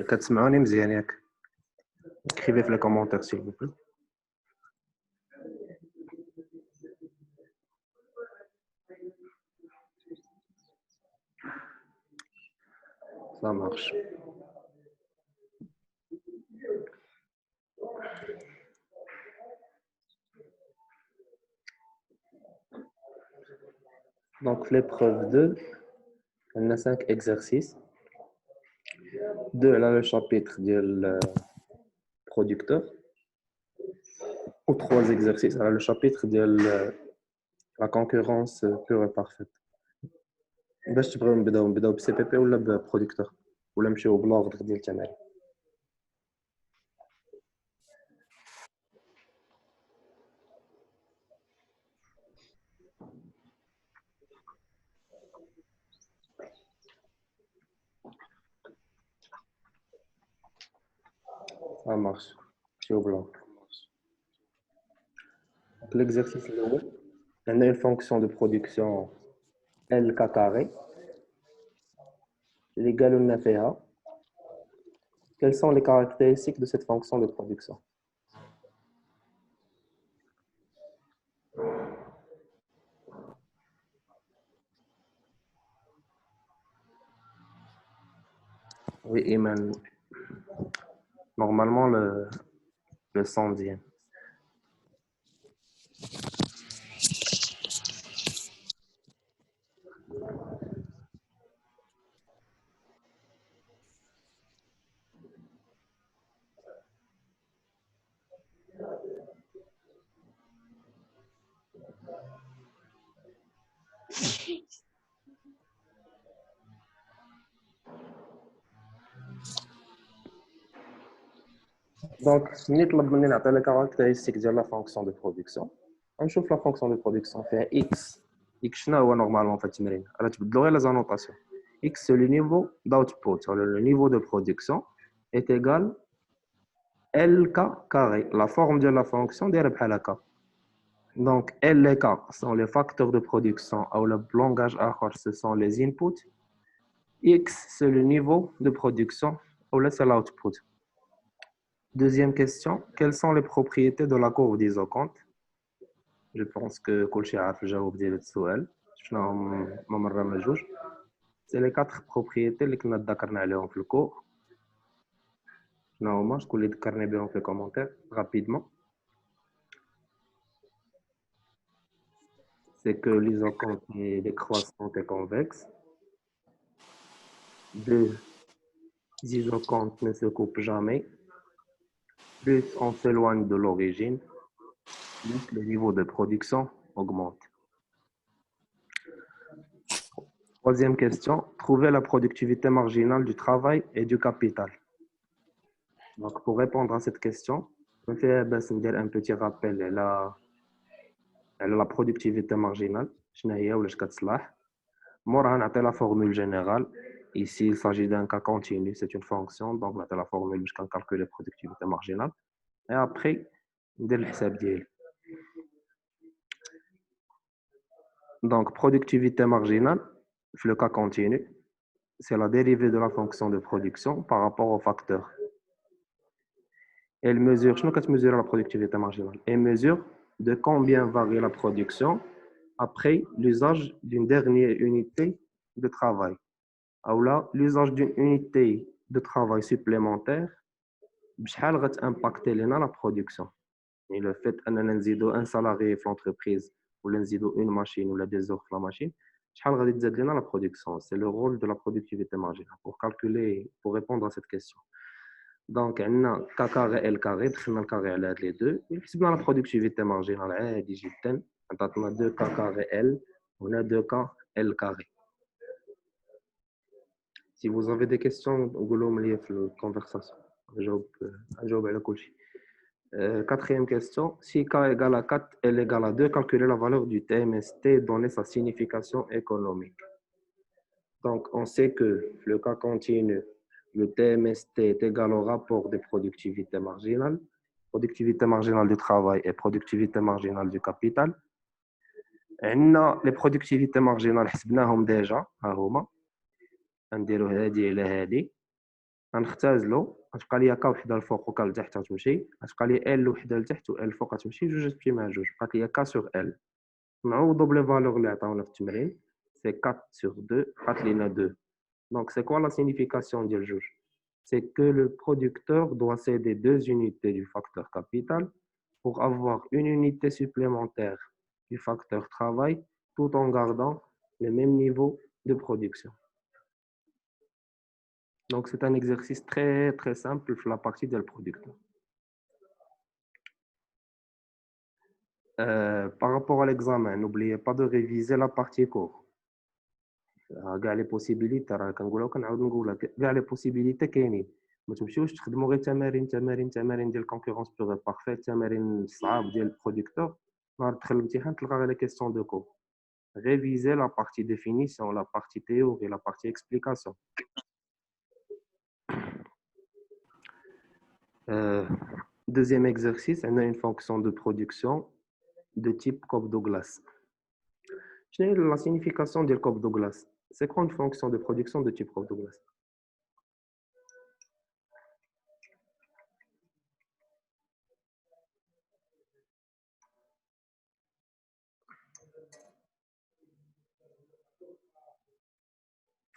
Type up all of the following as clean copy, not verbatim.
كتسمعوني مزيان ياك؟ écrivez في les commentaires s'il vous plaît. Ça marche. Donc l'épreuve 2, on a 5 exercices. 2, elle a le chapitre du producteur. Ou 3 exercices, elle a le chapitre de la concurrence pure et parfaite. باش تبغيو نبداو ب CPP ولا ببرودكتور ولا نمشيو بالوردر ديال التمارين؟ Ça marche. نمشيو بالوردر. L'exercice numéro 1, on a une fonction de production LK carré l'égale au NFA. Quelles sont les caractéristiques de cette fonction de production? Oui, Iman. Normalement, le centième. Donc, نطلب مني نعطي les caractéristiques de la fonction de production. نشوف la fonction de production فيها x. x شنو هو normalement في التمرين؟ راه تبدلوا غير les annotations. x c'est le niveau d'output, le niveau de production est égal LK carré. La forme de la fonction دايره بحال هكا. Donc, L et K sont les facteurs de production, ou le langage AR, ce sont les inputs. X, c'est le niveau de production, ou là, c'est l'output. Deuxième question, quelles sont les propriétés de la courbe d'isocompte? Je pense que Kolchi a déjà oublié le suel. C'est les 4 propriétés que nous avons dans le cours. Je vais les décarner dans les commentaires rapidement. C'est que l'isocompte est décroissante et convexe. 2, isocompte ne se coupe jamais. Plus on s'éloigne de l'origine, plus le niveau de production augmente. Troisième question, trouver la productivité marginale du travail et du capital. Donc, pour répondre à cette question, je vais faire un petit rappel à la productivité marginale. On a la formule générale. Ici, il s'agit d'un cas continu, c'est une fonction. Donc, on a la formule pour calculer la productivité marginale. Et après, on a le حساب ديالي. Donc, productivité marginale, le cas continu, c'est la dérivée de la fonction de production par rapport au facteur. Elle mesure, je ne mesure la productivité marginale. Elle mesure de combien varie la production après l'usage d'une dernière unité de travail. Ou là, l'usage d'une unité de travail supplémentaire, بشحال غتimpacter لنا la production. Et le fait qu'on ait un salarié dans l'entreprise ou une machine ou des heures dans la machine, la production. C'est le rôle de la productivité marginale pour calculer, pour répondre à cette question. Donc, on a K carré, L carré, on a le carré à les deux. Et puis, la productivité marginale, on a 2K carré L, on a 2K L carré. Si vous avez des questions, vous pouvez me dire dans la conversation. Je vais vous répondre. Quatrième question, si K égale à 4, L égale à 2, calculez la valeur du TMST, donner sa signification économique. Donc, on sait que le cas continu, le TMST est égal au rapport des productivités marginales, productivité marginale du travail et productivité marginale du capital. On a les productivités marginales, حسبناهم déjà, غنديرو هادي إلى هادي، غنختازلو غتبقى ليا كا وحدة الفوق وكا لتحت غتمشي، غتبقى لي ال وحدة لتحت و ال الفوق غتمشي، جوج غتمشي مع جوج، بقات ليا كا سور ال. نعوضو بلي فالور اللي عطاونا في التمرين، سي 4 sur 2 بقات لينا 2. Donc c'est quoi la signification ديال جوج؟ C'est que le producteur doit céder 2 unités du facteur capital pour avoir une unité supplémentaire du facteur travail tout en gardant le même niveau de production. Donc c'est un exercice très très simple pour la partie de le producteur. Par rapport à l'examen, n'oubliez pas de réviser la partie cours. كاع لي بوسيبيليتي راه كنقولها وكنعاود نقولها، كاع لي بوسيبيليتي كاينين، ما تمشيوش تخدموا غير تمارين ديال كونكورونس بلوغ بارفيت، تمارين الصعاب ديال البرودكتور، نهار تدخل الامتحان تلقى غير لي كيسيون دو كور. Réviser la partie définition, la partie théorie, la partie explication. Deuxième exercice, on a une fonction de production de type Cobb-Douglas. Quelle est la signification de Cobb-Douglas? C'est quoi une fonction de production de type Cobb-Douglas?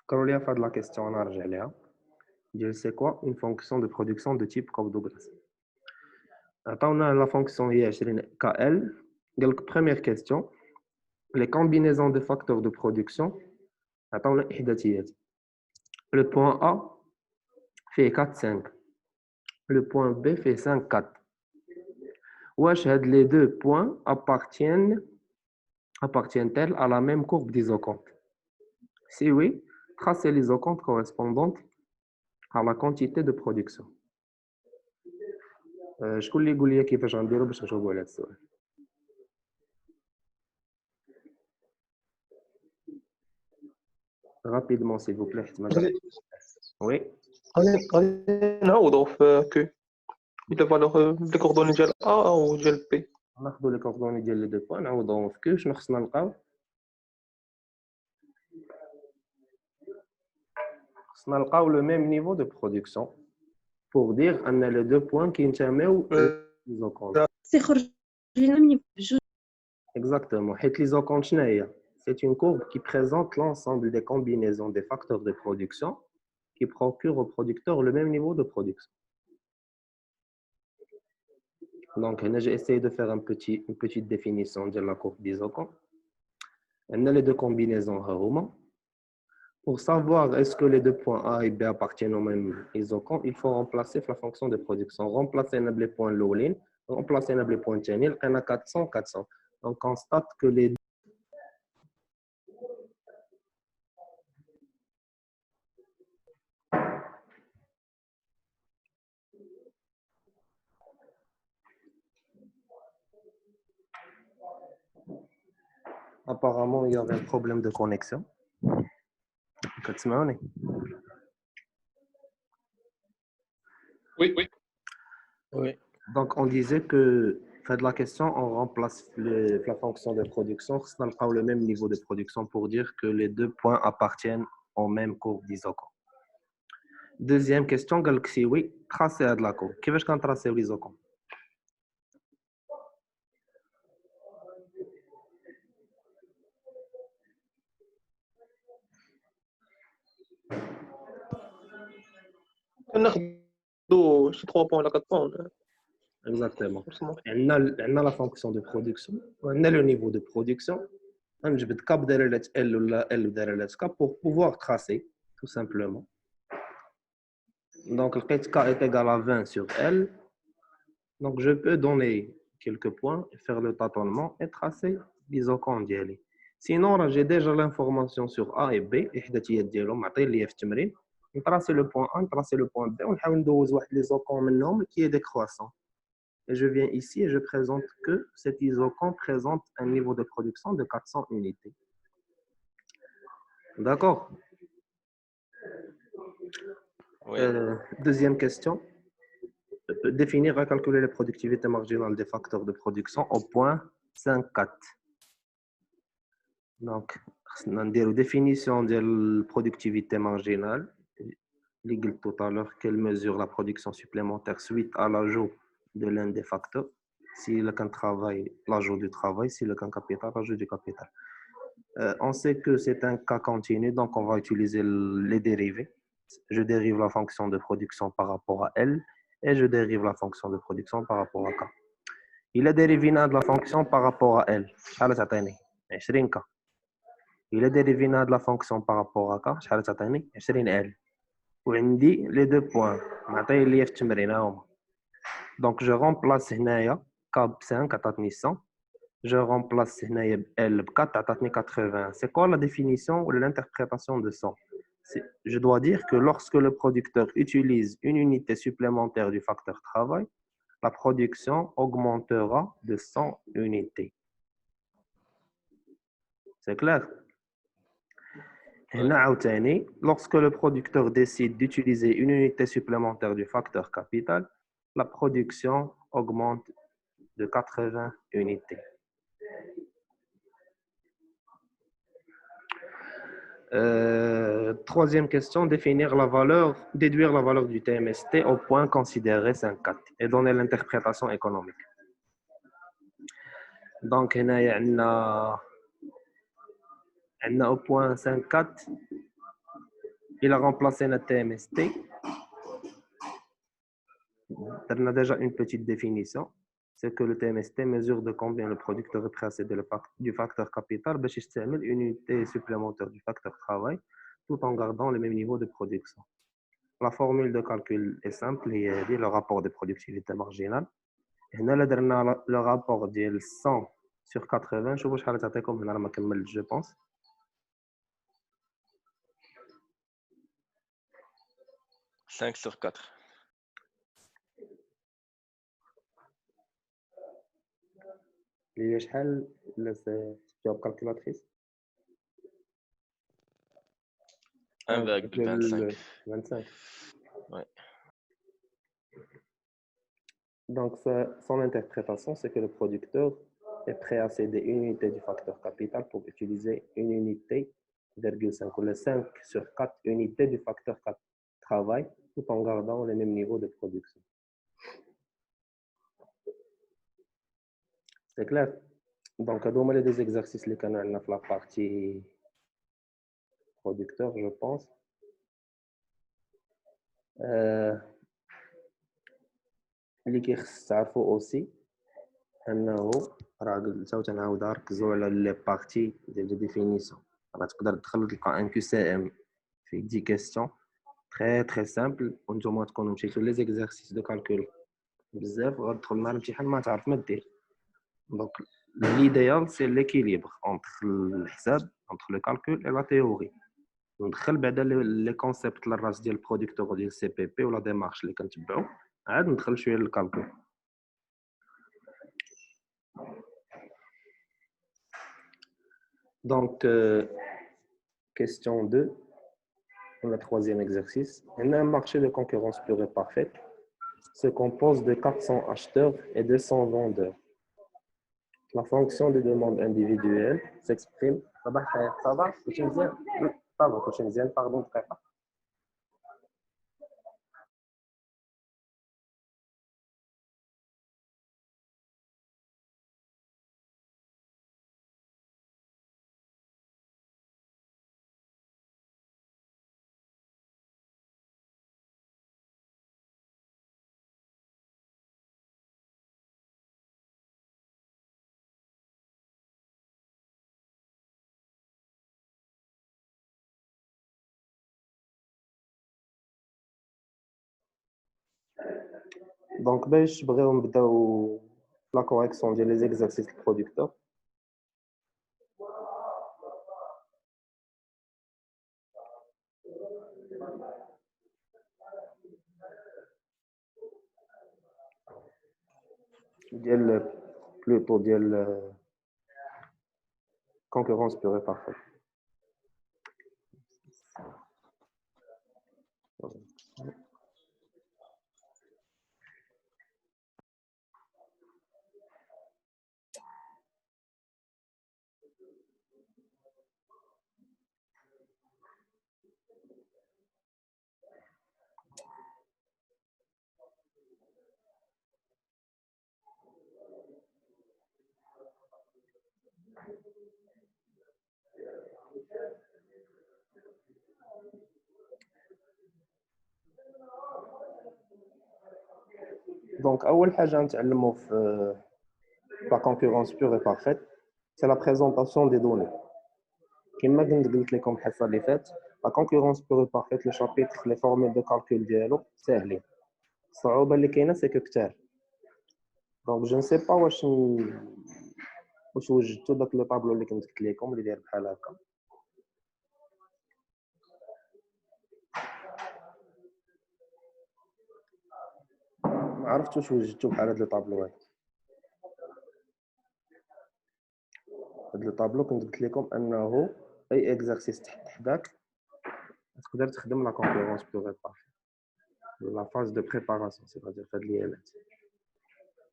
Carolia fait de la question en argent. C'est quoi une fonction de production de type Cobb-Douglas? On a la fonction KL. Première question. Les combinaisons de facteurs de production. Le point A fait 4, 5. Le point B fait 5, 4. Les deux points appartiennent-elles à la même courbe d'isocompte? Si oui, tracez l'isocompte correspondante à la quantité de production. شكون اللي يقول لي كيفاش غنديروا باش نجاوبوا على هذا السؤال؟ Rapidement, s'il vous plaît. Oui. غادي نعوضوا في كيو بلا فالور لي كوردوني ديال A او ديال B. ناخذوا لي كوردوني ديال لي دو بوين نعوضوهم في كيو. شنو خصنا نلقاو؟ خصنا نلقاو لو ميم نيفو دو برودكسيون pour dire ان لي دو بوين كينتميو ليزوكونت. سيخرج لنا من بجوج. Exactement. حيت ليزوكونت شنو هي؟ C'est une courbe qui présente l'ensemble des combinaisons des facteurs de production qui procurent au producteur le même niveau de production. Donc, j'ai essayé de faire une petite définition de la courbe d'isocompte. On a les deux combinaisons. Pour savoir est-ce que les deux points A et B appartiennent au même isocompte, il faut remplacer la fonction de production. Remplacer les points Lowlin, remplacer les points Chenil, on a 400, 400. On constate que les apparemment, il y avait un problème de connexion. Oui. Donc, on disait que, fait de la question, on remplace la fonction de production, on a le même niveau de production pour dire que les deux points appartiennent au même courbe d'isocompte. Deuxième question, si oui, tracer de la courbe. Qui veut qu'on trace l'isocompte? ناخذوا شي 3 بوين ولا 4 بوين. Exactement. On a la fonction de production, on a le niveau de production. On a le cap de L ou L de K pour pouvoir tracer, tout simplement. Donc, le K est égal à 20 sur L. Donc, je peux donner quelques points, faire le tâtonnement et tracer l'isocompte d'L. Sinon, j'ai déjà l'information sur A et B. On trace le point A, on trace le point B. On a l'isocompte qui est décroissant. Et je viens ici et je présente que cet isocompte présente un niveau de production de 400 unités. D'accord? Oui. Deuxième question. Définir et calculer les productivités marginales des facteurs de production au point 5.4. Donc, خصنا نديرو définition ديال productivité marginale اللي قلت tout à l'heure qu'elle mesure la production supplémentaire suite à l'ajout de l'un des facteurs. Si le can travail, l'ajout du travail, si le can capital, l'ajout du capital. On sait que c'est un cas continu, donc on va utiliser les dérivés. Je dérive la fonction de production par rapport à L et je dérive la fonction de production par rapport à K. Il est dérivé de la fonction par rapport à L. شحال تعطيني 20 K. Il est dérivé de la fonction par rapport à K. شحال تعطيني 20 L. وعندي les deux points. معطي لي في التمرين هما. Donc je remplace هنايا K ب 5 عطاتني 100. Je remplace هنايا L ب 4 عطاتني 80. C'est quoi la définition ou l'interprétation de 100? Je dois dire que lorsque le producteur utilise une unité supplémentaire du facteur travail, la production augmentera de 100 unités. C'est clair? Lorsque le producteur décide d'utiliser une unité supplémentaire du facteur capital, la production augmente de 80 unités. Troisième question, déduire la valeur du TMST au point considéré 5.4 et donner l'interprétation économique. Donc, on a au point 5.4, il a remplacé le TMST. On a déjà une petite définition. C'est que le TMST mesure de combien le producteur est précédé du facteur capital, ben, une unité supplémentaire du facteur travail, tout en gardant le même niveau de production. La formule de calcul est simple, il y a le rapport de productivité marginale. Et on a le rapport de 100 sur 80, je pense. 5 sur 4. شحال جواب calculatrice 1,25. 25. Ouais. Donc, son interprétation, c'est que le producteur est prêt à céder une unité du facteur capital pour utiliser une unité, 5, ou le 5 sur 4 unités du facteur travail, tout en gardant le même niveau de production. C'est clair? Donc, on a les deux exercices les canaux dans la partie producteur, je pense. اللي كيخص تعرفوا اوسي انه راه قلتو تنعاود نركزوا على لي بارتي ديال لي ديفينيسيون. راه تقدر تدخل تلقى ان كيو سي ام في 10 كيسيون تري سامبل وانتم تكونوا مشيتوا لي زيكزارسيس دو كالكول بزاف وغتدخل مع الامتحان ما تعرف ما دير. دونك l'idéal c'est l'équilibre entre الحساب entre le calcul et la théorie. وندخل بعدا لي كونسيبت للراس ديال البرودكتور ديال سي بي بي ولا ديمارش اللي كنتبعوا عاد ندخل شويه للكالكول. Donc, question 2, le troisième exercice. Un marché de concurrence pure et parfaite se compose de 400 acheteurs et 200 vendeurs. La fonction de demande individuelle s'exprime. Ça va, pardon, frère. Donc, باش بغيو نبداو la correction ديال les exercices producteurs. Plutôt ديال concurrence pure et parfaite. Donc, أول حاجة نتعلموا في la concurrence pure et parfaite, c'est la présentation des données. كما كنت قلت لكم الحصة اللي فاتت, la concurrence pure et parfaite, le chapitre, les formules de calcul ديالو ساهلين. الصعوبة اللي كاينة c'est que كتار. Donc, je ne sais pas واش وجدتوا داك لو طابلو اللي كنت قلت لكم اللي داير بحال هكا. ما عرفتوش وجدتوا بحال هاد لو طابلو هذا. هاد لو طابلو كنت قلت لكم انه اي اكزرسيس تحت حداك تقدر تخدم لا كونكورونس بلو بارفيت لا فاز دو بريباراسيون c'est-à-dire فهاد ليامات.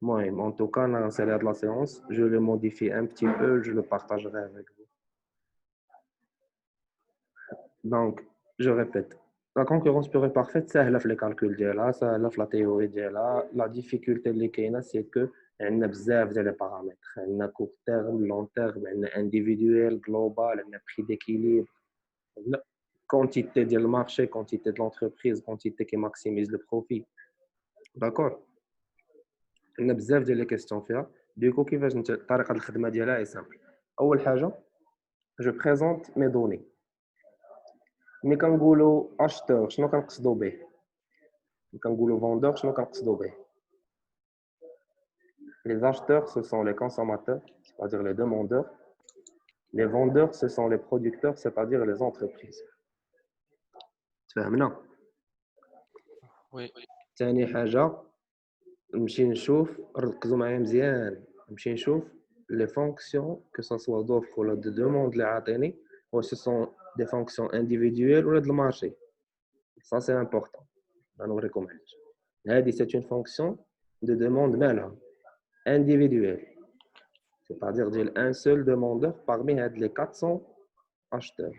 المهم en tout cas انا نسالي هاد لا séance, je le modifie un petit peu, je le partagerai avec vous. Donc je répète, la concurrence pure et parfaite سهله في لي كالكول ديالها, سهله في لا تيوري ديالها. لا ديفيكولتي اللي كاينه سي كو عندنا بزاف ديال لي بارامتر, عندنا كور تيرم, لون تيرم, عندنا انديفيدويل, جلوبال, عندنا بري d'équilibre, عندنا quantité ديال المارشي, quantité de l'entreprise, quantité qui maximise le profit. D'accord. عندنا بزاف ديال لي كيستيون فيها. دوكو كيفاش طريقه الخدمه ديالها اي سامبل. اول حاجه جو بريزونت مي دوني. ملي كنقولوا اشتور شنو كنقصدوا به, ملي كنقولوا فوندور شنو كنقصدوا به. Les acheteurs, ce sont les consommateurs, c'est-à-dire les demandeurs. Les vendeurs, ce sont les producteurs, c'est-à-dire les entreprises. تفهمنا؟ Oui. ثاني حاجة نمشي نشوف, ركزوا معايا مزيان, نمشي نشوف les fonctions, que ce soit d'offre ou de demande اللي عاطيني, ou ce sont des fonctions individuelles ou de marché. Ça c'est important. غنوريكم علاش. هذه c'est une fonction de demande مالها individuelle. C'est-à-dire ديال un seul demandeur parmi هاد les 400 acheteurs.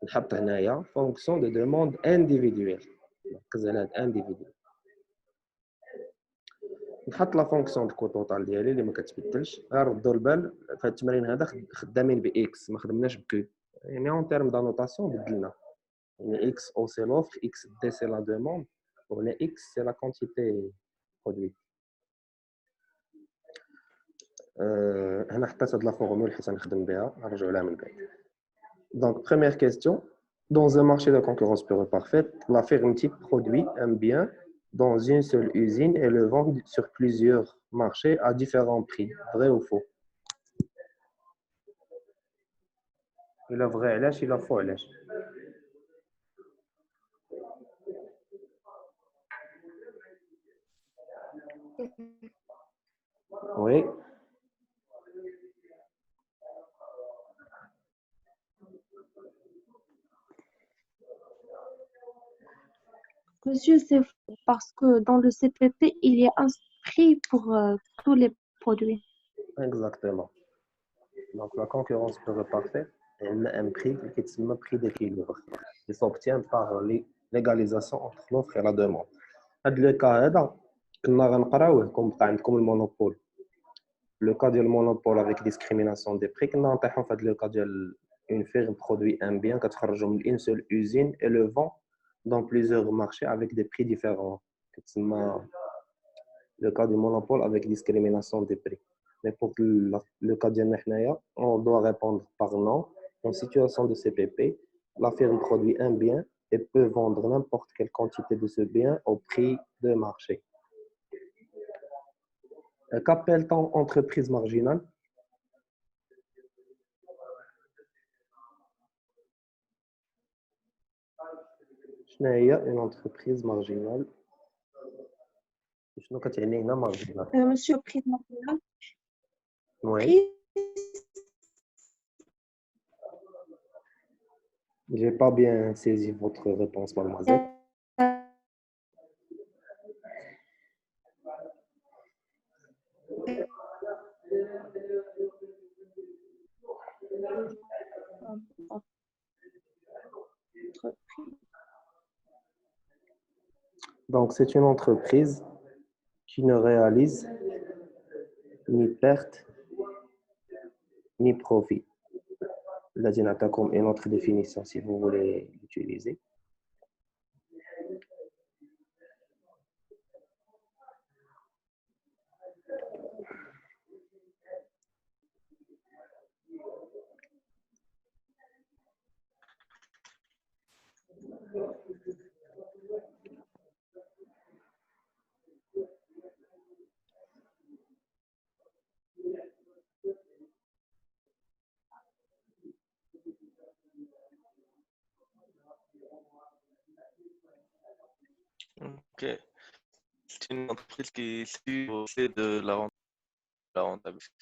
نحط هنايا fonction de demande individuelle. نركز على هاد individuel. نحط لا فونكسيون دو توتال ديالي اللي ما كتبدلش. غير ردوا البال في هاد التمرين هذا خدامين باكس, ما خدمناش بكو. يعني اون تيرم دانوتاسيون بدلنا. يعني اكس او سي لوفر, اكس دي سي لا دوموند, وهنا اكس سي لا كونتيتي برودوي. هنا حطيت هاد لا فورمول حيت غنخدم بها, نرجعوا لها من بعد. Donc première question, dans un marché de concurrence pure et parfaite, la firme type produit un bien dans une seule usine et le vend sur plusieurs marchés à différents prix. Vrai ou faux? Il a vrai علاش, il a faux علاش. Oui. Monsieur, c'est faux parce que dans le CPP, il y a un prix pour tous les produits. Exactement. Donc la concurrence pure et parfaite, elle a un prix qui est le prix d'équilibre. Il s'obtient par l'égalisation entre l'offre et la demande. هذا le cas هذا كنا غنقراوه كون بقى عندكم المونوبول. Le cas du monopole avec discrimination des prix, كنا نطيحوا في هذا le cas ديال une firme produit un bien كتخرجوا من une seule usine et le vend dans plusieurs marchés avec des prix différents. كتسمى le cas du monopole avec discrimination des prix. Mais pour le cas ديالنا حنايا, on doit répondre par non. En situation de CPP, la firme produit un bien et peut vendre n'importe quelle quantité de ce bien au prix de marché. Qu'appelle-t-on entreprise marginale? شنو هي une entreprise marginale? شنو كتعني هنا marginal? Monsieur, prix marginal. Oui. Prix, J'ai pas bien saisi votre réponse, mademoiselle. Donc, c'est une entreprise qui ne réalise ni perte ni profit. Là, j'ai comme une autre définition si vous voulez l'utiliser. Ok. C'est une entreprise qui suit de la rentabilité.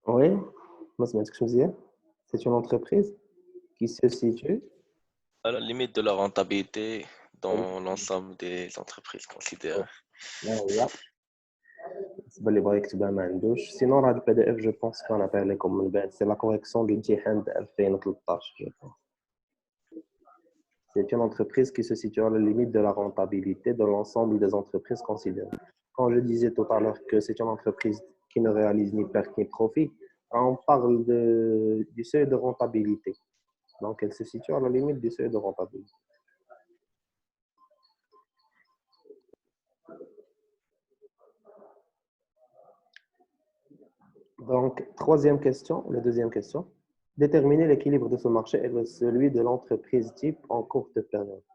Oui, moi, c'est ce que je disais. C'est une entreprise qui se situe. À la limite de la rentabilité dans l'ensemble des entreprises considérées. أيوة. بالنسبة اللي بغا يكتبها ما عندوش سينون راه البي دي اف جو بونس كنعطيه لكم من بعد سي لا كوريكسيون دو امتحان 2013 je pense. C'est une entreprise qui se situe à la limite de la rentabilité de l'ensemble des entreprises considérées. Quand je disais tout à l'heure que c'est une entreprise qui ne réalise ni perte ni profit, on parle du seuil de rentabilité. Donc, elle se situe à la limite du seuil de rentabilité. Donc, troisième question, la deuxième question. Déterminer l'équilibre de ce marché et celui de l'entreprise type en courte période.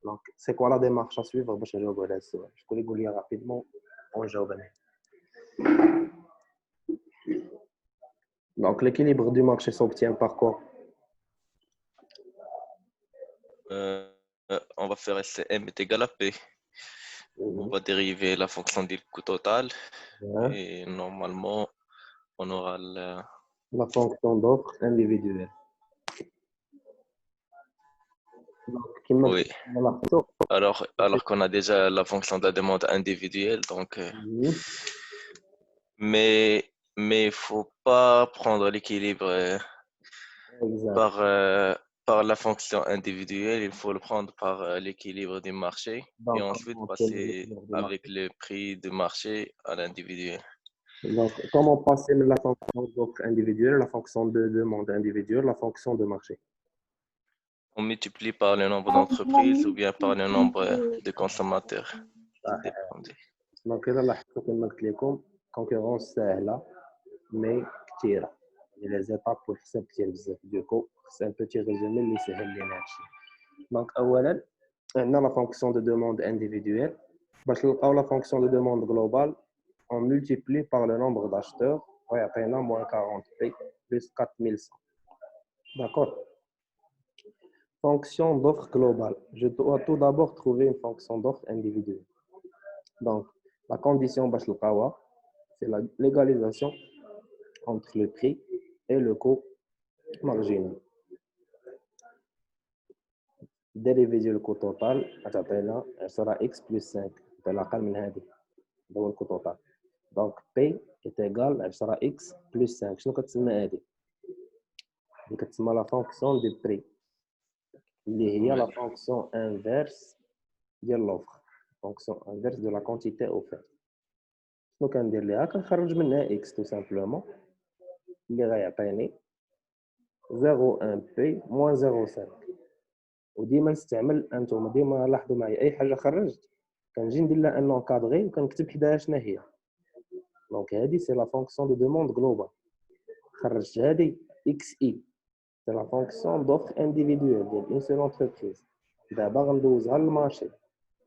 Donc, c'est quoi la démarche à suivre? Je vais vous lire rapidement. On jawab. Donc, l'équilibre du marché s'obtient par quoi? On va faire SCM est égal à P. On va dériver la fonction du coût total Ouais. et normalement, on aura La fonction d'offre individuelle. Donc, qui me Oui. la photo. Alors qu'on a déjà la fonction de la demande individuelle, donc, mais il faut pas prendre l'équilibre Exact. par la fonction individuelle, il faut le prendre par l'équilibre du marché et Donc, ensuite comment obtenir passer l'équilibre du avec marché? le prix du marché à l'individuel. Donc, comment passer de la fonction d'offre individuelle à la fonction de demande individuelle, la fonction de marché? On multiplie par le nombre d'entreprises ou bien par le nombre de consommateurs. Ça dépend. Donc, إذا لاحظتوا كما قلت لكم concurrence سهلة mais كثيرة. Les étapes pour حساب كثير بزاف. Du coup, c'est un petit résumé اللي يسهل لنا هادشي. Donc, أولاً عندنا la fonction de demande individuelle. باش نلقاو la fonction de demande globale, on multiplie par le nombre d'acheteurs. ويعطينا moins 40p plus 4100. D'accord? Fonction d'offre globale. Je dois tout d'abord trouver une fonction d'offre individuelle. Donc, la condition باش نلقاوها, c'est l'égalisation entre le prix et le coût marginal. Dérivé du coût total, elle sera x plus 5. C'est l'aqal min hadi. هذا هو الكو total. Donc, P est égal, elle sera x plus 5. شنو كتسمى هذه؟ اللي كتسمى la fonction du prix. اللي هي la fonction inverse ديال l'offre. Fonction inverse de la quantité offerte. شنو كندير ليها؟ كنخرج منها x tout simplement. اللي غيعطيني 0,1 p moins 0,5. وديما نستعمل انتم ديما لاحظوا معايا اي حاجه خرجت كنجي ندير لها ان انكادري وكنكتب حداها شنو هي. دونك هذه سي لا فونكسيون دو دوموند جلوبال. خرجت هذه اكس اي سي لا فونكسيون دوفر انديفيدويل ديال اون سول انتربريز. دابا غندوزها للمارشي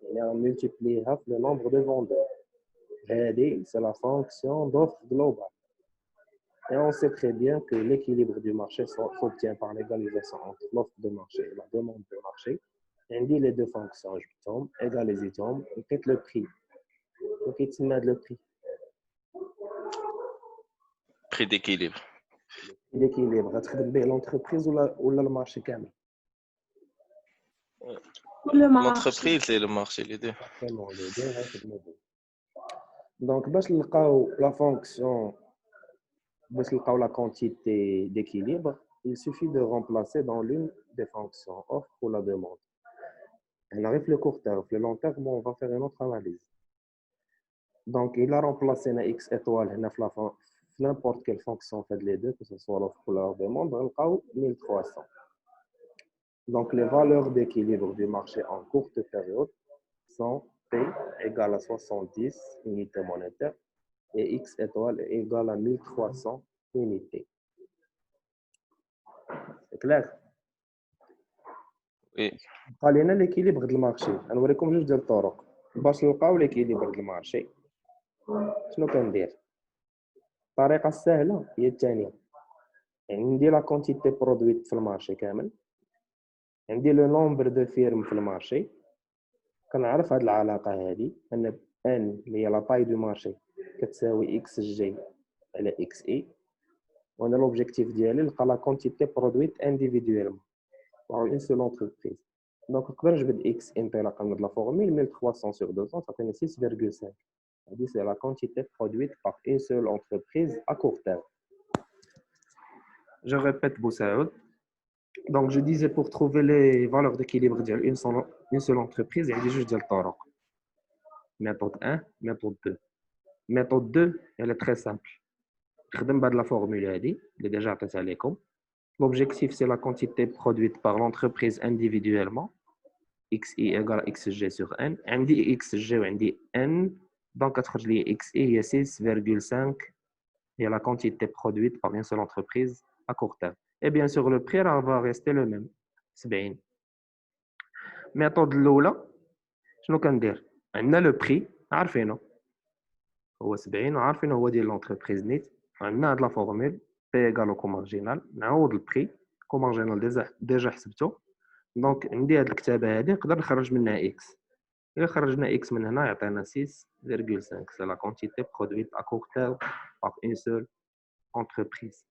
يعني غنملتيبليها في لو نومبر دو فوندور. هذه سي لا فونكسيون دوفر جلوبال. Et on sait très bien que l'équilibre du marché s'obtient par l'égalisation entre l'offre de marché et la demande de marché. On dit les deux fonctions, je tombe, égalisation, et peut-être le prix. Donc, il y a le prix. Prix d'équilibre. L'équilibre, l'entreprise ou le marché kamel. L'entreprise et le marché, les deux. Exactement, les deux. Donc, باش نلقاو la fonction, باش نلقاو la quantité d'équilibre, il suffit de remplacer dans l'une des fonctions offre ou la demande. Elle arrive le court terme, le long terme, on va faire une autre analyse. Donc, il a remplacé na x étoile n'importe quelle fonction fait les deux, que ce soit l'offre ou la demande, on a 1300. Donc, les valeurs d'équilibre du marché en courte période sont P égale à 70 unités monétaires et x étoile égale à 1300 unités. C'est clair? وي بقى لينا ليكيليبر ديال المارشي. غنوريكم جوج ديال الطرق باش نلقاو ليكيليبر ديال المارشي. شنو كندير؟ الطريقه السهله هي الثانيه. عندي لا كونتيتي برودويت في المارشي كامل، عندي لو نومبر دو فيرم في المارشي. كنعرف هاد العلاقه هادي ان ان اللي هي لا طاي دو مارشي كتساوي اكس جي على اكس اي، وانا لوبجيكتيف ديالي نلقى لا كونتيتي برودويت انديفيدويلمون par une seule entreprise. Donc, quand je vais x انطلاقا من la formule 1300 sur 200, ça fait 6,5. C'est la quantité produite par une seule entreprise à court terme. Je répète, Boussaoud. Donc, je disais pour trouver les valeurs d'équilibre d'une seule entreprise, il y a juste le طرق. Méthode 1, méthode 2. Méthode 2, elle est très simple. Je vais la formule اللي déjà عطيتها لكم. L'objectif, c'est la quantité produite par l'entreprise individuellement. XI égale XG sur N. On dit XG ou on dit N. Donc, XI, il y a 6,5. Il y a la quantité produite par une seule entreprise à court terme. Et bien sûr, le prix va rester le même. C'est bien. Méthode l'eau là. Je ne dire. On a le prix. عارفينه. هو 70 وعارفينه هو ديال l'entreprise net. On a de la formule. P égale au co-marginal. نعوض البري co-marginal déjà حسبته. دونك عندي هاد الكتابه هادي نقدر نخرج منها اكس. الا خرجنا اكس من هنا يعطينا 6,5. سي لا كونتيتي برودويت ا كور تيرم par une seule entreprise.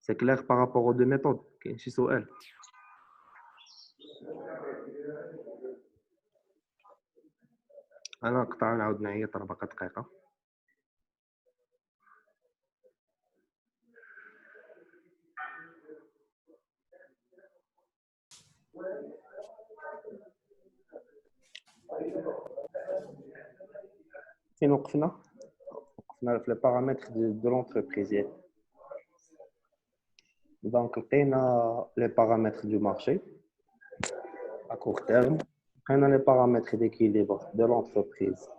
C'est clair par rapport aux deux méthodes. كاين شي سؤال؟ انا نقطع نعاود نعيط 4 دقائق. فين وقفنا في les paramètres de l'entreprise. Donc لقينا les paramètres du marché à court terme, لقينا les paramètres d'équilibre de l'entreprise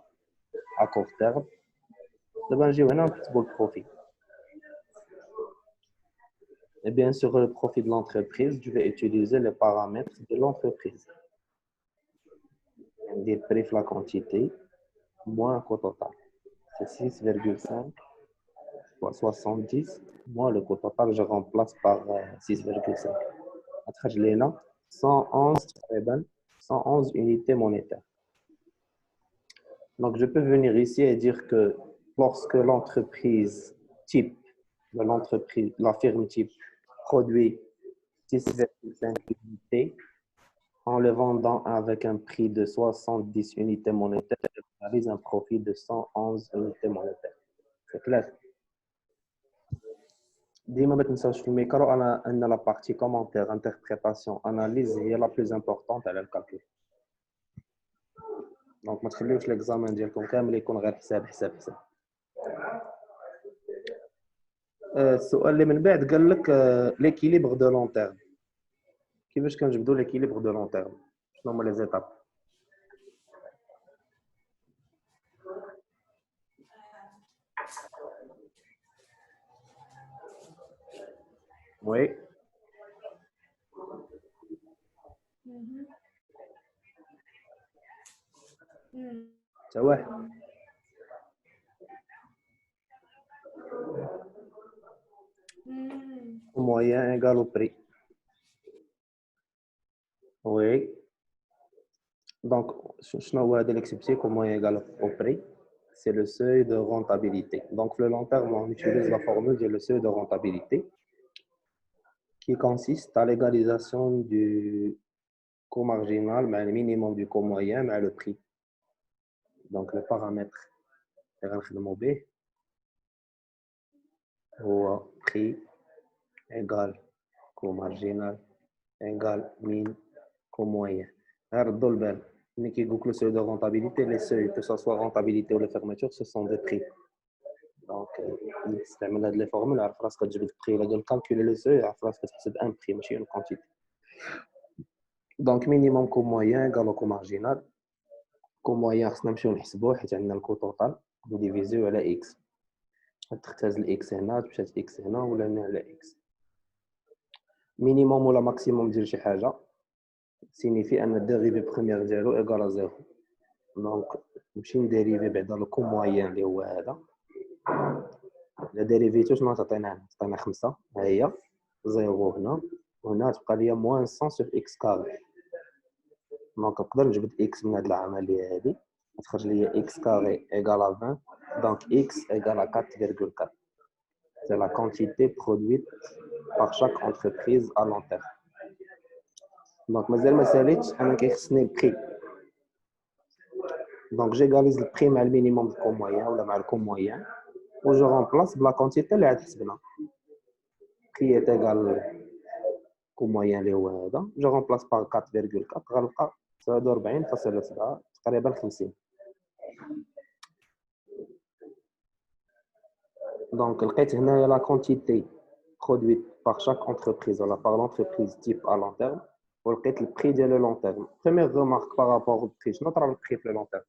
à court terme. دابا نجيو هنا نكتبوا البروفيت. Et bien sûr, le profit de l'entreprise, je vais utiliser les paramètres de l'entreprise. On dit prix la quantité moins coût total. C'est 6,5 fois 70 moins le coût total, je remplace par 6,5. Après, je l'ai là, 111 unités monétaires. Donc, je peux venir ici et dire que lorsque l'entreprise type, la firme type produit 6,5 unités, en le vendant avec un prix de 70 unités monétaires, elle réalise un profit de 111 unités monétaires. C'est clair? ديما ما تنساوش في الميكرو ان لا بارتي كومونتير انتربريتاسيون اناليز هي لا بلوز امبورطونت على الكالكول. دونك ما تخليوش ليكزامان ديالكم كامل يكون غير حساب. السؤال اللي من بعد قال لك ليكيليبر دو لون تيرم. كيفاش كنجبدوا ليكيليبر دو لون تيرم؟ شنو هما لي زيتاب؟ وي واحد moyen égal au prix. Oui. Donc, شنو هو هذا l'exception comme moyen égal au prix? C'est le seuil de rentabilité. Donc, le long terme, on utilise la formule de le seuil de rentabilité qui consiste à l'égalisation du coût marginal, mais le minimum du coût moyen, mais le prix. Donc, le paramètre هو prix égale coût marginal égale min coût moyen. ردوا البال ملي كيقول لك le seuil de rentabilité, les seuils que ce soit rentabilité ou les fermetures, ce sont des prix. Donc تستعمل هاد لي فورمول عرف راسك تجبد البري. الا قال كالكولي لو سوي عرف راسك تحسب ان بري ماشي اون كونتيتي. دونك مينيموم كو موين قالو كو مارجينال. كو موين خصنا نمشيو نحسبوه حيت عندنا الكو توتال ديفيزيو على اكس. تختار الاكس هنا تمشات اكس هنا ولا هنا على اكس. مينيموم ولا ماكسيموم ديال شي حاجه signifie un dérivé première ديالو égal à 0. Donc نمشي نديريفي بعدا لو كوم موين اللي هو هذا. لا ديريفيتو شنو تعطينا 5 ها هي 0 هنا وهنا تبقى ليا موان 100 sur x كاري. دونك نقدر نجبد x من هاد العمليه هادي تخرج ليا x carré égal à 20. Donc x égale à 4,4. C'est la quantité produite par chaque entreprise à long terme. Donc مازال ما ساليتش انا كيخصني البري. Donc j'égalise le prix مع le minimum de coût moyen ou مع le coût moyen و je remplace بلا quantité اللي عاد حسبنا. Prix est égal coût moyen اللي هو هذا. Je remplace par 4,4 غنلقى 47.7 تقريبا 50. Donc لقيت هنايا la quantité produite par chaque entreprise ou par l'entreprise type à long terme ولقيت le prix ديال le long terme. Première remarque par rapport au prix, شنو طرا le prix في le long terme؟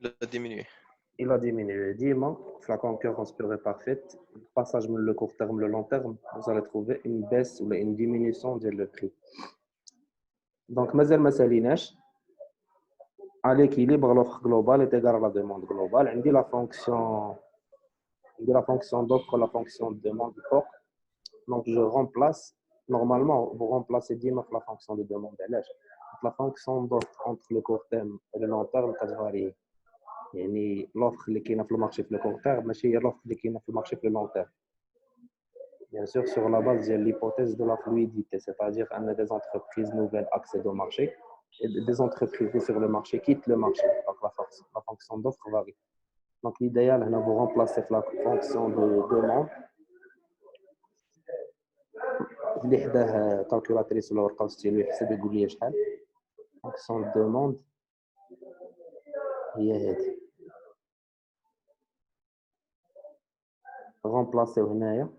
Il a diminué. Il a diminué. Dima, la concurrence pure et parfaite, le passage le court terme, le long terme, vous allez trouver une baisse ou une diminution de le prix. Donc, مازال ما ساليناش à l'équilibre, l'offre globale est égale à la demande globale. On dit la fonction d'offre, la fonction de demande fort. Donc, je remplace, normalement, vous remplacez Dima la fonction de demande. La fonction d'offre entre le court terme et le long terme, ça varie. يعني l'offre اللي كاينه في المارشي في الكور تيرم ماشي هي l'offre اللي كاينه في المارشي في لون تيرم. Bien sûr, sur la base de l'hypothèse de la fluidité, c'est-à-dire qu'on a des entreprises nouvelles accèdent au marché et des entreprises sur le marché quittent le marché. Donc la fonction d'offre varie. Donc l'idéal, c'est de remplacer la fonction de demande. اللي حداه calculatrice ولا ورقه ستيلو يحسب يقول لي شحال. Fonction de demande هي هذه. Remplacer هنايا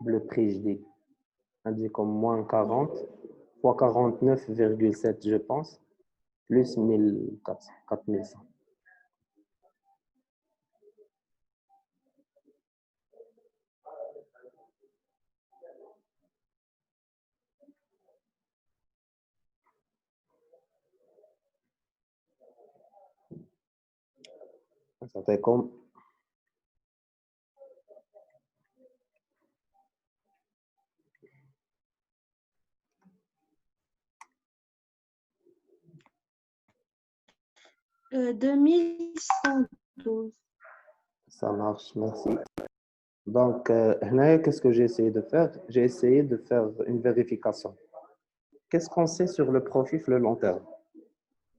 le prix جديد indique comme moins 40 fois 49,7 je pense plus 1400 4100. Ça fait comme Euh, 2112. ça marche, merci. Donc, qu'est-ce que j'ai essayé de faire? J'ai essayé de faire une vérification. Qu'est-ce qu'on sait sur le profit le long terme?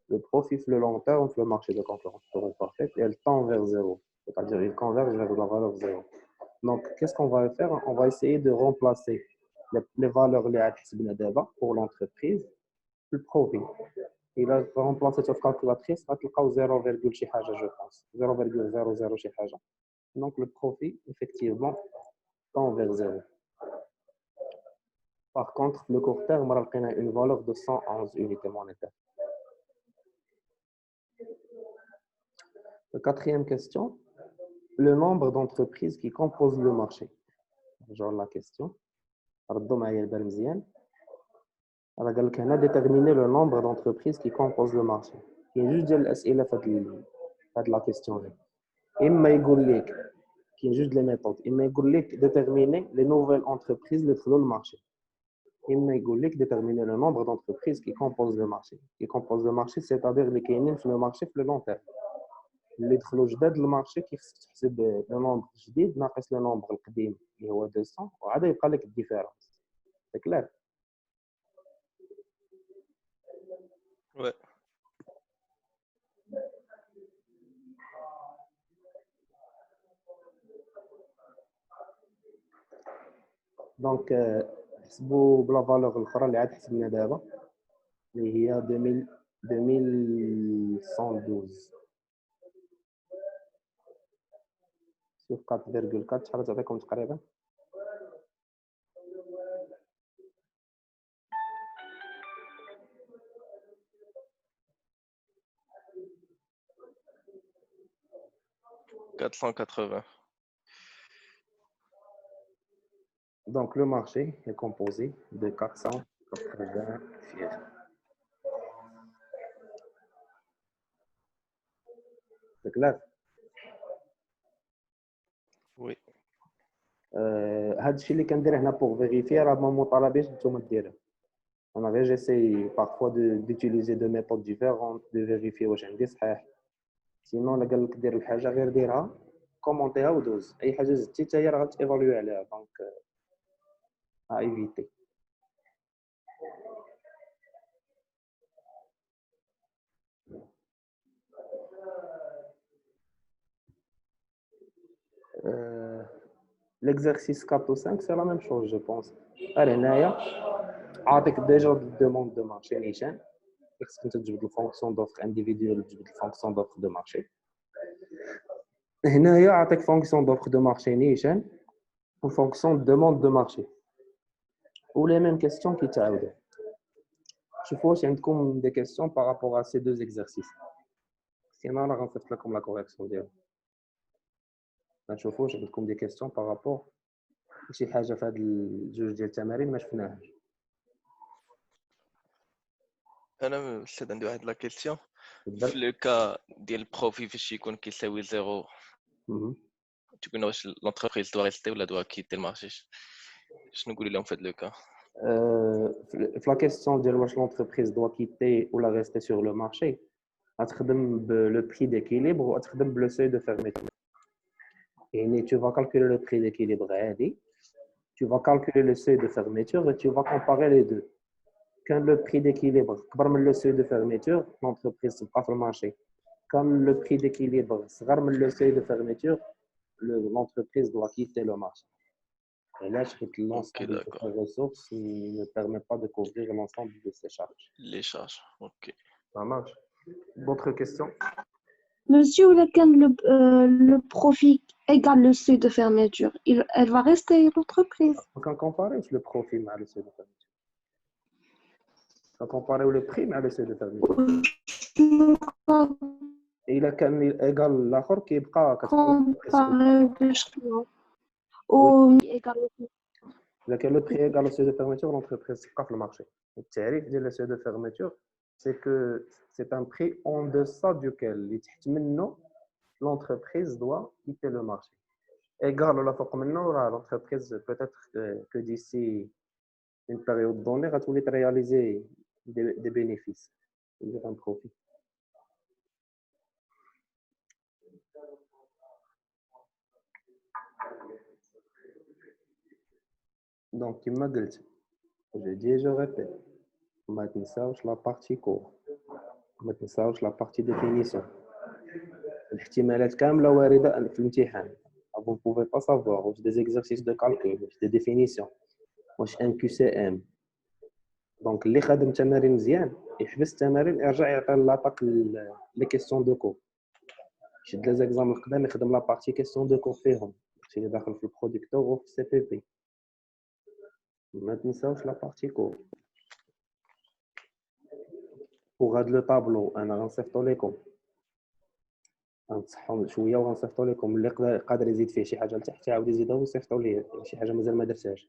Le profit le long terme, le marché de concurrence parfaite, elle tend vers zéro. C'est-à-dire, il converge vers la valeur zéro. Donc, qu'est-ce qu'on va faire? On va essayer de remplacer les valeurs pour l'entreprise, le profit. Il a remplacé cette calculatrice, on va 0, شي حاجة, je pense. 0,00 شي حاجة. Donc, le profit, effectivement, tend vers zéro. Par contre, le court terme, on a une valeur de 111 unités monétaires. La quatrième question, le nombre d'entreprises qui composent le marché. Genre la question. On a déterminé le nombre d'entreprises qui composent le marché. Il y a juste de la question. Il y a juste les méthodes. Il y a déterminer les nouvelles entreprises qui font le marché. Il y a déterminer le nombre d'entreprises qui composent le marché. Qui composent le marché, c'est-à-dire les qui sont le marché pour le long terme. اللي دخلوا جداد للمارشي كيخصك تحسب لو نومبر جديد ناقص لو نومبر القديم اللي هو 200 وعاد يبقى لك الديفيرونس. سي كلير؟ Ouais. دونك حسبوا بلا فالور الاخرى اللي عاد حسبنا دابا اللي هي 2112 sur 4,4 شحال تعطيكم تقريبا؟ $480. Donc, le marché est composé de 480 firmes. C'est clair. Oui. هذا الشيء اللي كندير هنا pour vérifier راه ما مطالبينش نتوما ديروه. On avait j'essaie parfois d'utiliser deux méthodes différentes de vérifier واش عندي صحيح. Sinon لا قال لك دير الحاجه غير ديرها كومونتيها ودوز. اي حاجه زدتي حتى هي راه غتيفالوي عليها دونك à éviter. L'exercice 4 ou 5, c'est la même chose, je pense. Allez, Naya, avec déjà des demandes de marché, Nishan, parce que tu as une fonction d'offre individuelle, une fonction d'offre de marché. Naya, avec fonction d'offre de marché, Nishan, ou fonction de demande de marché. Ou les mêmes questions qui t'aident. Je pense qu'il y a des questions par rapport à ces deux exercices. Sinon, on va faire comme la correction. Je pense qu'il y a des questions par rapport شي حاجه في هاد الجوج ديال التمارين ما شفناهاش. انا استاذ عندي واحد لا كيسيون تفضل. في لو كا ديال البروفي فاش يكون كيساوي زيرو تقولنا واش لونتربريز دوا ريستي ولا دوا كيتي المارشي شنو نقول لهم في هاد لو كا في لا كيسيون ديال واش لونتربريز دوا كيتي ولا ريستي سور لو مارشي غتخدم بلو بري ديكيليبر وغتخدم بلو سوي دو فيرميتور. يعني tu vas calculer le prix d'équilibre عادي, tu vas calculer le seuil de fermeture et tu vas comparer les deux. Quand le prix d'équilibre كبر من le seuil de fermeture, l'entreprise تبقى في المارشي. Comme le prix d'équilibre صغر من le seuil de fermeture, l'entreprise doit quitter le marché. Et là, l'ensemble de ces ressources ne permet pas de couvrir l'ensemble de ces charges. Les charges, ok. Ça marche. D'autres questions? Monsieur, le profit égale le seuil de fermeture, elle va rester l'entreprise. On peut comparer le profit avec le seuil de fermeture. On peut comparer le prix avec le seuil de fermeture. إلا كان égal الآخر كيبقى comparer بشنو؟ و égal إذا كان le prix égal au seuil de fermeture, l'entreprise تبقى في المارشي. التعريف ديال le seuil de fermeture, c'est que c'est un prix en deçà duquel اللي تحت منه l'entreprise doit quitter le marché. Égal ولا فوق منه راه l'entreprise peut-être que d'ici une période donnée غتولي réaliser des bénéfices, c'est-à-dire un profit. Donc, كما قلت, je dis et je répète, ما تنساوش la partie cours, ما تنساوش la partie définition. الاحتمالات كاملة واردة في الامتحان. Vous ne pouvez pas savoir واش des exercices de calcul, واش des définitions, واش un QCM. Donc, اللي خادم تمارين مزيان يحبس التمارين يرجع يعطي لاطاك لي كيسيون دو كور. شد لي زيكزام القدام يخدم لا بارتي كيسيون دو كور فيهم. شي اللي داخل في البرودكتور وفي السي بي بي. ما تنساوش لا بارتي كور. pour هاد لو طابلو انا غنصيفطو لكم, غنصحهم شويه وغنصيفطو لكم. اللي قادر يزيد فيه شي حاجه لتحت يعاود يزيدها ويصيفطو ليه شي حاجه مازال ما درتهاش.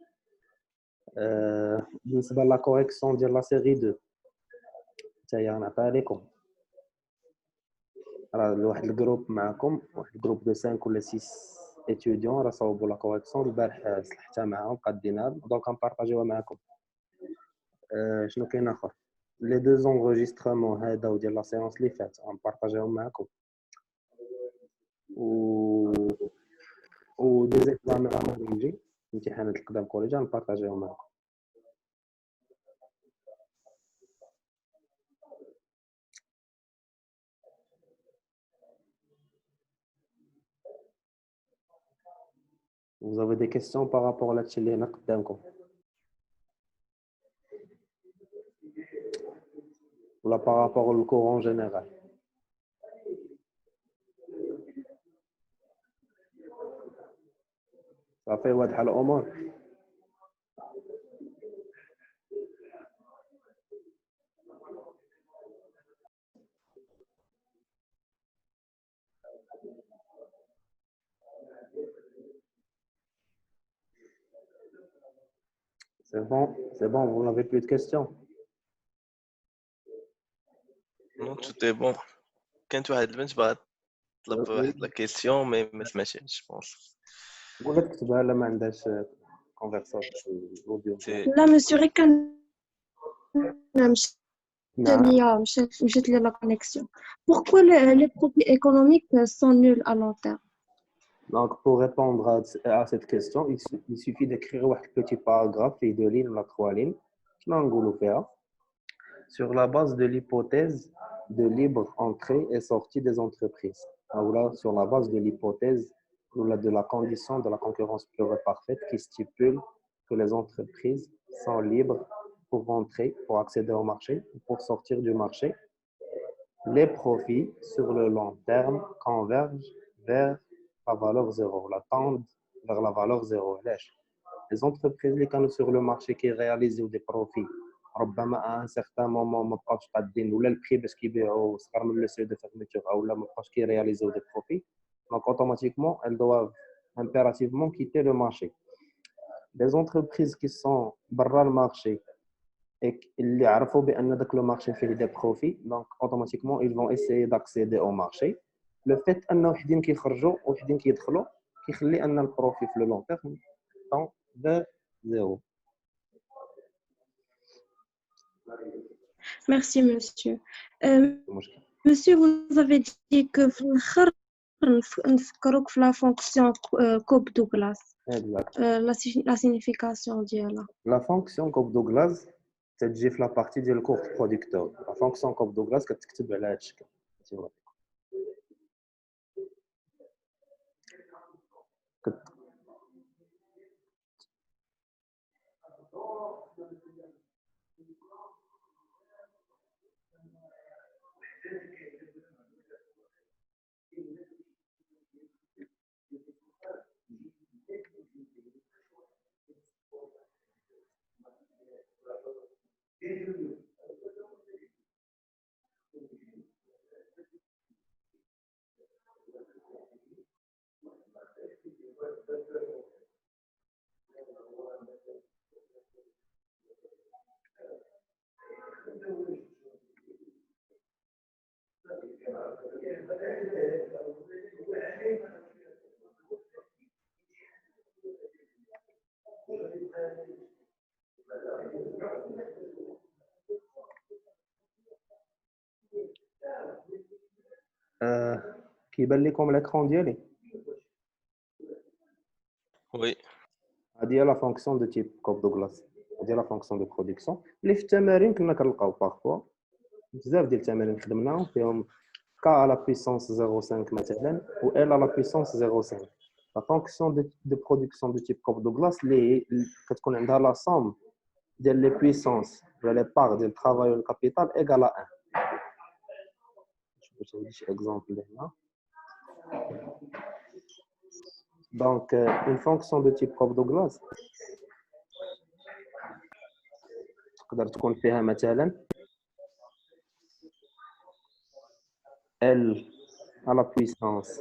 بالنسبه لا كوريكسيون ديال لا سيري 2 حتى هي غنعطيها لكم. راه واحد الجروب معكم, واحد الجروب دو 5 ولا 6 étudiants راه صاوبوا لا كوريكسيون البارح, صلحتها معاهم قادينها دونك غنبارطاجيوها معكم. شنو كاين اخر؟ لي دو زونغيسترمون هذا وديال لا سيونس اللي فات غنبارطاجيهم معكم. و دي زيكزامون كوليجي, امتحانات القدام كوليجي غنبارطاجيهم معكم. Vous avez des questions par rapport à l'atelier اللي هنا قدامكم ولا par rapport au cours en général? صافي واضحه الامور. c'est bon, vous n'avez plus de questions. Non, tout est bon. كانت واحد البنت بغات تطلب واحد لا كيسيون مي ما سمعتيهاش بونس. قولت كتبها لا ما عندهاش كونفرساسيون اوديو. لا مسيو غير كان مشات نعم. ليا مشات لي لا كونيكسيون. Pourquoi les profits économiques sont nuls à long terme? Donc, pour répondre à cette question, il suffit d'écrire un petit paragraphe et 2 lignes ou 3 lignes. Sur la base de l'hypothèse de libre entrée et sortie des entreprises. Alors, sur la base de l'hypothèse de la condition de la concurrence pure et parfaite qui stipule que les entreprises sont libres pour entrer, pour accéder au marché, pour sortir du marché. Les profits sur le long terme convergent vers la valeur zéro, la tendent vers la valeur zéro. Les entreprises qui sont sur le marché qui réalisent des profits, ربما à un certain moment ما بقاوش قادين ولا البري باش كيبيعوا صغار من لو سيو دو فيرميتور ولا ما بقاوش كيرياليزيو دي بروفي. Donc automatiquement elles doivent impérativement quitter le marché. Les entreprises qui sont برا المارشي et اللي عرفوا بان داك لو مارشي فيه دي بروفي donc automatiquement ils vont essayer d'accéder au marché. Le fait ان وحدين كيخرجوا وحدين كيدخلوا كيخلي ان البروفي في لو لون تيرم tend vers zéro. Merci monsieur. Monsieur, vous avez dit que في الآخر نفكروك في la fonction Cobb-Douglas. Exact. La signification ديالها. La fonction Cobb-Douglas تتجي في la partie ديال الكورت برودكتور. La fonction Cobb-Douglas كتكتب على هذا الشكل. كيبان لكم l'écran ديالي؟ وي هذه هي لا فونكسيون دو تيب Cobb-Douglas. هذه هي لا فونكسيون دو برودكسيون اللي في التمارين كنا كنلقاو بارفوا بزاف ديال التمارين خدمناهم فيهم k à la puissance 0,5 مثلا و l à la puissance 0,5. La fonction de production de type Cobb-Douglas اللي كتكون عندها la somme ديال les puissances ولا les parts ديال الترافاي والكابيتال égale à 1. باش ندير شي اكزامبل هنا. Donc, une fonction de type Cobb-Douglas تقدر تكون فيها مثلا L à la puissance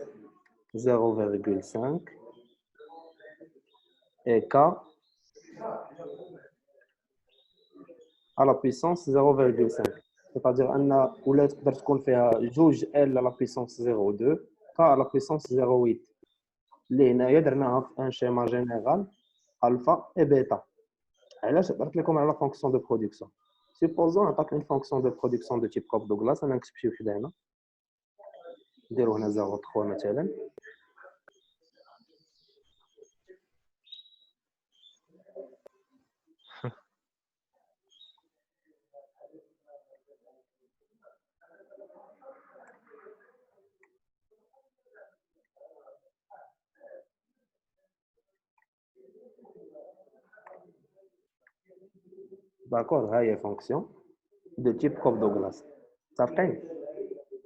0,5 et K à la puissance 0,5. C'est-à-dire أن ولا تقدر تكون فيها جوج L à la puissance 0,2 K à la puissance 0,8. اللي هنايا درناها في ان شيما جينيرال الفا اي بيتا. علاش درت لكم على لا فونكسيون دو برودكسيون؟ سيبوزون عطاك اون فونكسيون دو برودكسيون دو تيب Cobb-Douglas. انا نكتب شي وحده هنا نديرو هنا 0,3 مثلا. D'accord, هاي fonction de type Cobb-Douglas. صافقين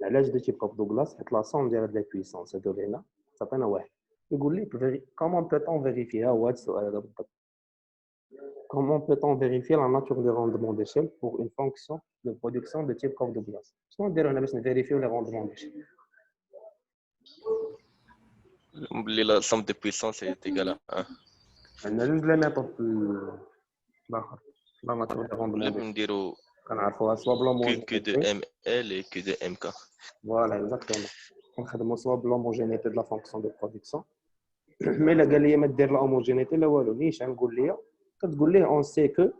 علاش de type Cobb-Douglas؟ حيت لا somme ديال هاد لي puissance هادو اللي هنا صافينا واحد. يقول لك comment peut-on vérifier هو هاد السؤال هذا بالضبط. Comment peut-on vérifier la nature des rendements d'échelle pour une fonction de production de type Cobb-Douglas? شنو نديرو هنا باش نفيريفيو لي روندمون d'échelle؟ اللي لا somme de puissance est égale à 1. عندنا جوج لي ميثود الاخر لا ما تولي روندمون ولا نديرو كنعرفوها سوا بلا كو دو ام ال اي كو دو ام كا. فوالا اكزاكتومون كنخدمو سوا بلوموجينيتي دو لا فونكسيون دو برودكسيون. مي الا قال لي ما دير الهوموجينيتي لا والو نيشان قول لي كتقول ليه اون سي كو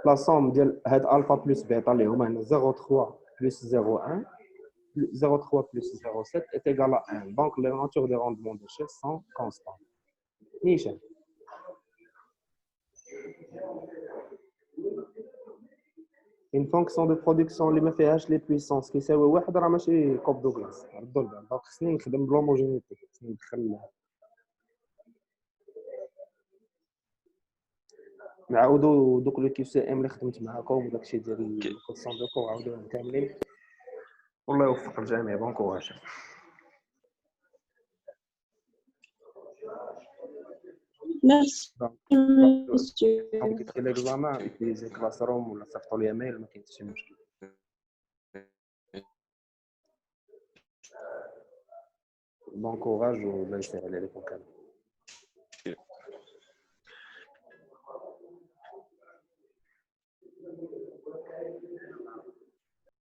لا سوم ديال هاد الفا بلس بيتا اللي هما هنا 0.3 بلس 0.1 0.3 plus 0.7 est égal à 1. Donc, les natures de rendement de chaise sont constantes. نيشان une fonction de production اللي ما فيهاش لي بويسونس كيساوي واحد راه ماشي كوب دوغلاس ردوا البال. دونك خصني نخدم بلوموجينيتي خصني ندخل نعاودوا دوك لو كيو سي ام اللي خدمت معاكم وداكشي ديال الكونسيون دو كور عاودوهم كاملين. والله يوفق الجميع. بون كوراج. Merci, monsieur. كي دير ليكزامان utiliser كلاس روم ولا صيفطوا لي ايميل ما كاين حتى شي مشكل. بون كوراج والله يسهل عليكم كامل.